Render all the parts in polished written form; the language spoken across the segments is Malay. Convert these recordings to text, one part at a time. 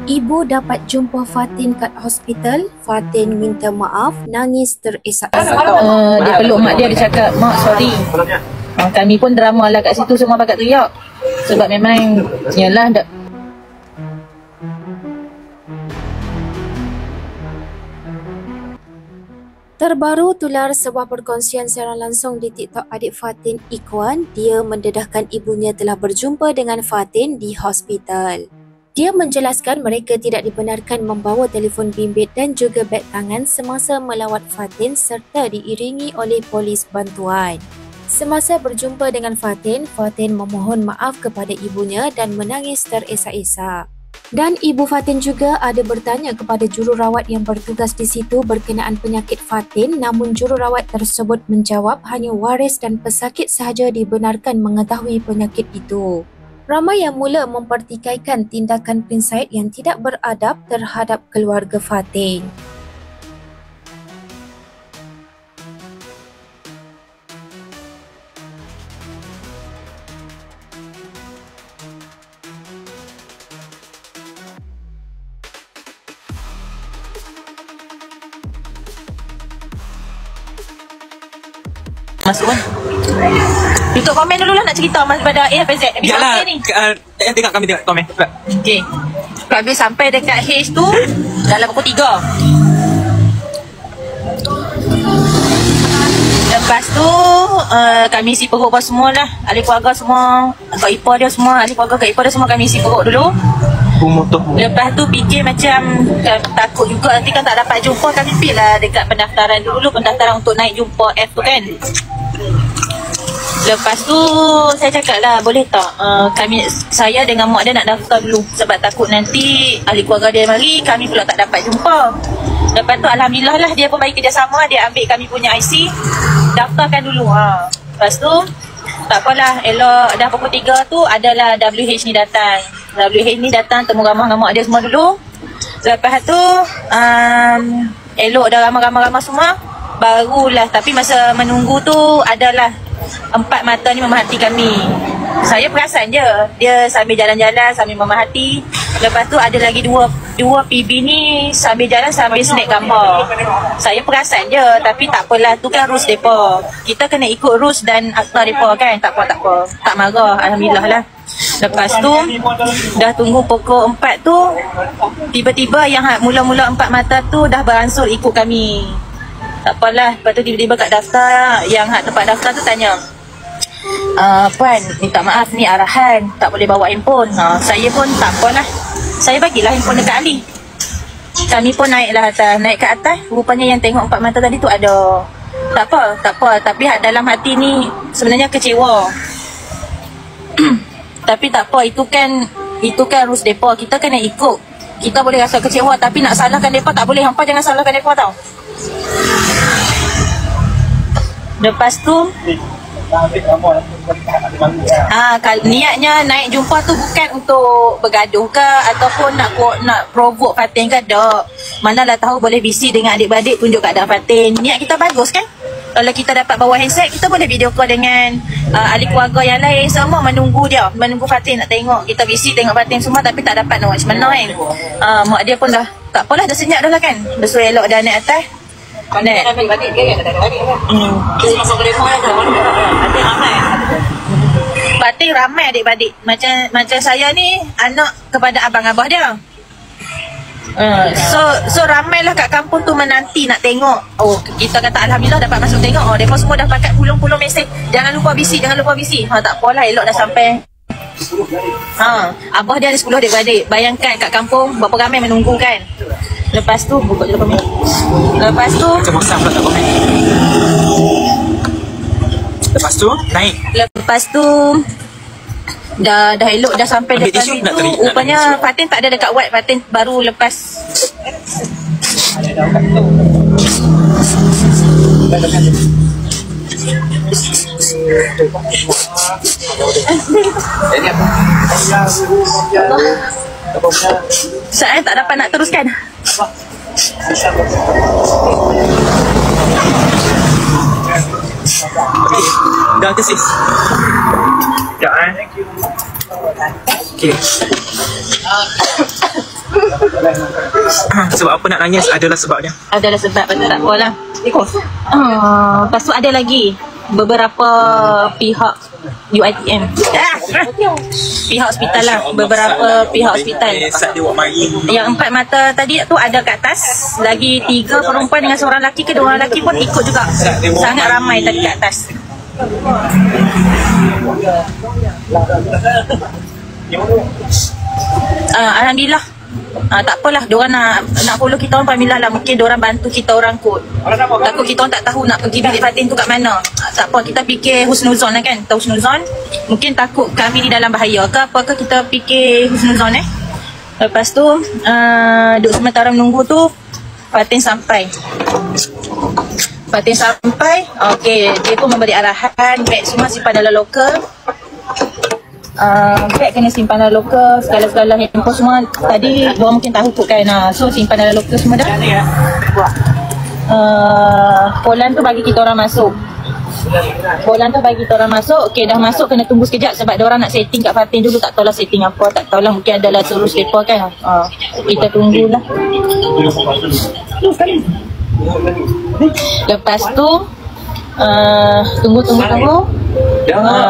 Ibu dapat jumpa Fatin kat hospital. Fatin minta maaf, nangis terisak-isak. Dia peluk mak dia cakap, "Mak, sorry." Kami pun drama lah kat situ, semua pakat teriak. Sebab memang, yalah, Terbaru tular sebuah perkongsian secara langsung di TikTok adik Fatin, Ikhwan. Dia mendedahkan ibunya telah berjumpa dengan Fatin di hospital. Dia menjelaskan mereka tidak dibenarkan membawa telefon bimbit dan juga beg tangan semasa melawat Fatin serta diiringi oleh polis bantuan. Semasa berjumpa dengan Fatin, Fatin memohon maaf kepada ibunya dan menangis terisak-isak. Dan ibu Fatin juga ada bertanya kepada jururawat yang bertugas di situ berkenaan penyakit Fatin, namun jururawat tersebut menjawab hanya waris dan pesakit sahaja dibenarkan mengetahui penyakit itu. Ramai yang mula mempertikaikan tindakan Prince Syed yang tidak beradab terhadap keluarga Fatin. masuk kan. Tutup komen dulu lah nak cerita mas pada AFZ. Yalah, tengok kami tengok komen. Okey. Kami sampai dekat H tu dalam pukul 3. Lepas tu kami isi perut apa semua lah. Ahli keluarga semua, kak ipar dia semua, ahli keluarga kak ipar dia semua kami isi perut dulu. Lepas tu fikir macam takut juga nanti kan tak dapat jumpa. Kami pergi lah dekat pendaftaran dulu, pendaftaran untuk naik jumpa F tu kan. Lepas tu saya cakap lah, boleh tak saya dengan mak dia nak daftar dulu sebab takut nanti ahli keluarga dia mari, kami pula tak dapat jumpa. Lepas tu alhamdulillah lah dia pun bagi kerjasama, dia ambil kami punya IC, daftarkan dulu. Lepas tu tak apalah, elok dah pukul 3 tu adalah WH ni datang. WH ni datang temu ramah dengan mak dia semua dulu. Lepas tu elok dah ramah-ramah semua, barulah, tapi masa menunggu tu adalah 4 mata ni memerhati kami. Saya perasan je dia sambil jalan-jalan sambil memerhati. Lepas tu ada lagi dua PB ni sambil jalan sambil snack gambar. Saya perasan je, tapi tak apalah, tu kan rules depa. Kita kena ikut rules dan akta depa kan. Tak apa. Tak marah, alhamdulillah lah. Lepas tu dah tunggu pukul 4 tu, tiba-tiba yang mula-mula 4 mata tu dah beransur ikut kami. Tak apalah, lepas tu tiba-tiba kat daftar, yang tempat daftar tu tanya, Puan, minta maaf ni arahan, tak boleh bawa handphone. Saya pun tak apalah, saya bagilah handphone dekat Ali. Kami pun naiklah atas, naik ke atas. Rupanya yang tengok 4 mata tadi tu ada. Tak apa, tapi dalam hati ni sebenarnya kecewa. Tapi tak apa, itu kan rules depa, kita kena ikut. Kita boleh rasa kecewa, tapi nak salahkan depa tak boleh. Hampa jangan salahkan depa tau. Lepas tu niatnya naik jumpa tu bukan untuk bergaduh ke ataupun nak provoke Fatin ke, tak. Manalah tahu boleh bisik dengan adik-beradik, tunjuk keadaan Fatin. Niat kita bagus kan. Kalau kita dapat bawa handset, kita boleh video call dengan ahli keluarga yang lain. Semua menunggu Fatin nak tengok. Kita bisik tengok Fatin semua, tapi tak dapat nak macam mana kan. Mak dia pun dah tak apalah, dah senyap dah lah kan. Besok elok dah naik atas. Pandai adik-beradik dia kan, adik-beradik kan. Dia masuk ke rumah kan, adik ramai. Batik ramai adik-beradik. Macam saya ni anak kepada abang-abah dia. So ramailah kat kampung tu menanti nak tengok. Kita kata alhamdulillah dapat masuk tengok. Mereka semua dah pakat pulung-pulung mesej, jangan lupa bisik. Tak apalah, elok dah sampai. Abah dia ada 10 adik-beradik. Bayangkan kat kampung berapa ramai menunggu kan. Lepas tu buka je komen. Lepas tu naik. Lepas tu dah elok dah sampai dekat situ. Rupanya Fatin tak ada dekat wad. Fatin baru lepas. Saya tak dapat nak teruskan. Dah ke sis? Dah Okay. Sebab apa nak nangis adalah sebabnya. Adalah sebab, betul tak apalah. Lepas tu ada lagi beberapa pihak UiTM. Pihak hospital lah, beberapa pihak hospital. Yang 4 mata tadi tu ada kat atas, lagi 3 perempuan dengan seorang lelaki, kedua orang lelaki pun ikut juga. Sangat ramai tadi kat atas. Alhamdulillah. Tak apalah, diorang nak follow kita orang, alhamdulillah lah. Mungkin diorang bantu kita orang kot. Takut kita orang tak tahu nak pergi bilik Fatin tu kat mana. Tak apa, kita fikir husnuzon lah kan. Tahu husnuzon, mungkin takut kami di dalam bahaya ke apa ke, kita fikir husnuzon Lepas tu duduk sementara menunggu tu, Fatin sampai. Okey, dia pun memberi arahan, beg semua simpan dalam loker. Beg kena simpan dalam loker, segala-segala handphone semua tadi diorang mungkin tahu kot kan. So simpan dalam loker semua dah. Polan tu bagi kita orang masuk. Okey, dah masuk, kena tunggu sekejap sebab diorang nak setting kat Fatin dulu. Tak tahulah setting apa, tak tahulah, mungkin adalah suruh selipar kan. Kita tunggulah. Lepas tu tunggu.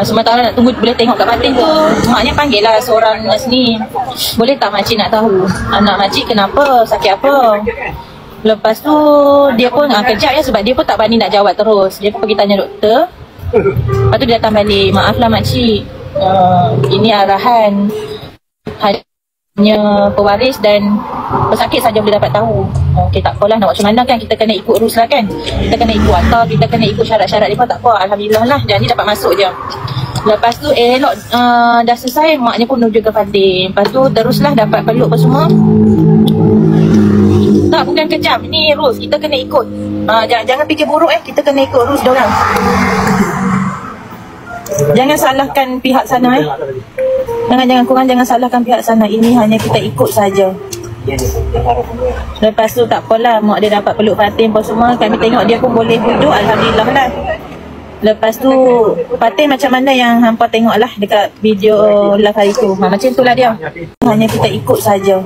Sementara nak tunggu, boleh tengok kat Fatin tu, maknya panggil lah seorang nurse ni. Boleh tak makcik nak tahu anak makcik kenapa, sakit apa? Lepas tu dia pun kejap ya, sebab dia pun tak berani nak jawab terus. Dia pun pergi tanya doktor. Lepas tu dia datang balik, maaflah makcik, ini arahan, hanya pewaris dan pesakit saja boleh dapat tahu. Okey, tak apalah, nak macam mana kan, kita kena ikut rules lah kan. Kita kena ikut atau kita kena ikut syarat-syarat dia pun, tak apa. Alhamdulillah lah, jadi dapat masuk je. Lepas tu elok dah selesai, maknya pun menuju ke Fatin. Lepas tu teruslah dapat peluk apa semua. Tak, bukan kejam, ni rules, kita kena ikut. Jangan fikir buruk kita kena ikut rules diorang. Jangan salahkan pihak sana Jangan salahkan pihak sana. Ini hanya kita ikut saja. Lepas tu tak apalah, mak dia dapat peluk Fatin apa semua. Kami tengok dia pun boleh duduk, alhamdulillah lah. Lepas tu Fatin macam mana yang hampa tengok lah dekat video live hari tu, macam tu lah dia. Hanya kita ikut saja.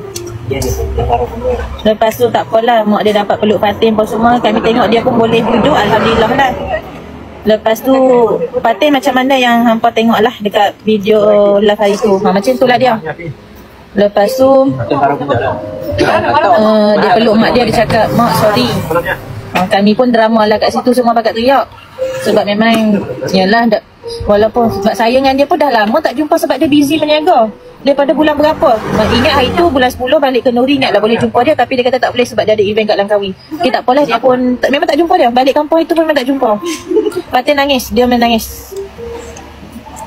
Lepas tu tak apalah, mak dia dapat peluk Fatin apa semua. Kami tengok dia pun boleh duduk, alhamdulillah lah. Lepas tu Fatin macam mana yang hampa tengok lah dekat video live hari tu, macam tu lah dia. Lepas tu dia peluk mak dia cakap, "Mak, sorry." Kami pun drama lah kat situ, semua pakat teriak. Sebab memang yalah, walaupun sebab saya dengan dia pun dah lama tak jumpa sebab dia busy berniaga. Daripada bulan berapa? Ingat hari tu bulan 10 balik ke Nuri, ingatlah boleh jumpa dia, tapi dia kata tak boleh sebab dia ada event kat Langkawi. Okay, tak apalah, dia pun memang tak jumpa dia. Balik kampung itu pun memang tak jumpa. Fatin nangis, dia menangis.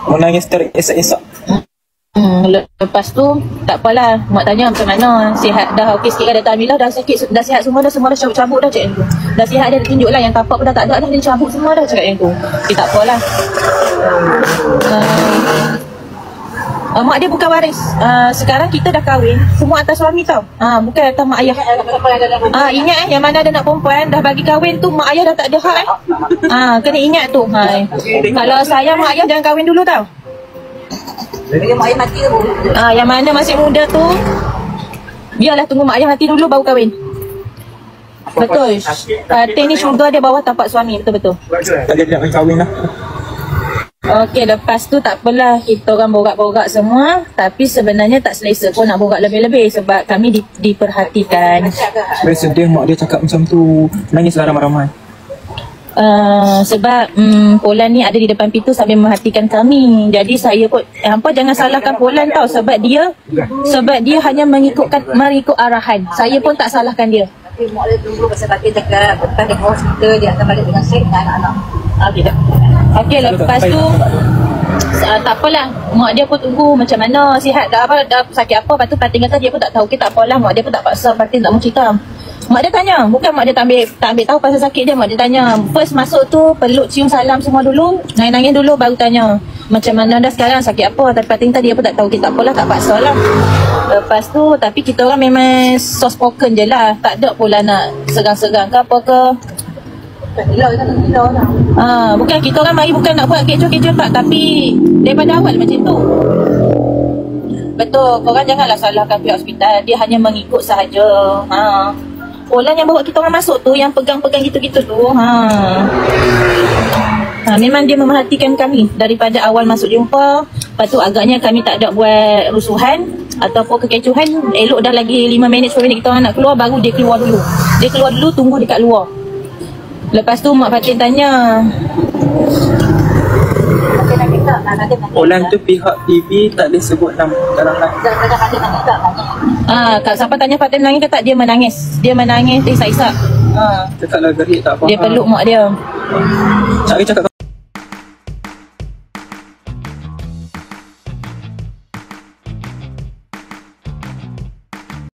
Menangis teresak-esak. Lepas tu tak apalah, mak tanya macam mana, sihat dah, okey sikit kan, dah alhamdulillah, dah sakit, dah sihat semua dah cabut-cabut dah cakap tu. Dah sihat, dia tunjuk lah yang tapak pun dah tak ada dah, dia cabut semua dah cakap yang tu. Okay, tak apalah. Mak dia bukan waris. Sekarang kita dah kahwin, semua atas suami tau. Bukan atas mak ayah. Ingat yang mana ada nak perempuan dah bagi kahwin tu, mak ayah dah tak ada hak kena ingat tu. Kalau saya, mak ayah jangan kahwin dulu tau. Mak ayah mati dulu. Yang mana masih muda tu, biarlah tunggu mak ayah mati dulu baru kahwin. Betul. Fatin ni syurga dia bawah tapak suami, betul-betul. Tak ada nak kahwin lah. Okey, lepas tu tak apalah, kita orang borak-borak semua. Tapi sebenarnya tak selesa pun nak borak lebih-lebih sebab kami diperhatikan. Saya sedih mak dia cakap macam tu, nangislah ramai-ramai. Sebab Polan ni ada di depan pintu sambil memperhatikan kami. Jadi saya pun hampa jangan salahkan Polan tau, sebab dia hanya mengikut arahan. Saya pun tak salahkan dia. Tapi mak dia tunggu pasal Fatin cakap bukan di hospital, dia akan balik dengan Syed dan anak-anak. Okey, lepas tu tak apalah, mak dia pun tunggu macam mana, sihat dah sakit apa. Lepas tu Fatin kata dia pun tak tahu. Okey, tak apalah, mak dia pun tak paksa Fatin tak mau cerita. Mak dia tanya, bukan mak dia tak ambil tahu pasal sakit dia. Mak dia tanya, first masuk tu peluk, cium salam semua dulu, nangis-nangis dulu, baru tanya macam mana dah sekarang, sakit apa. Tapi Fatin tadi dia pun tak tahu. Kita tak apalah, tak paksa lah. Lepas tu tapi kita orang memang soft spoken je lah, tak ada pula nak segang-segang ke apa ke. Bukan kita orang mari bukan nak buat kecoh-kecoh tak, tapi daripada awal macam tu. Betul, korang janganlah salahkan pihak hospital. Dia hanya mengikut sahaja. Orang yang bawa kita orang masuk tu, yang pegang-pegang gitu-gitu tu, memang dia memerhatikan kami daripada awal masuk jumpa. Lepas tu agaknya kami tak ada buat rusuhan ataupun kekecohan. Elok dah lagi 5 minit 10 minit kita orang nak keluar, baru dia keluar dulu. Dia keluar dulu, tunggu dekat luar. Lepas tu Mak Fatin tanya, Orang tu pihak TV tak boleh sebut nama dalam live. Kak siapa tanya Fatin menangis ke tak? Dia menangis. Dia menangis, dia isak-isak. Cakap lah gerik tak faham. Dia peluk mak dia. Cak cakap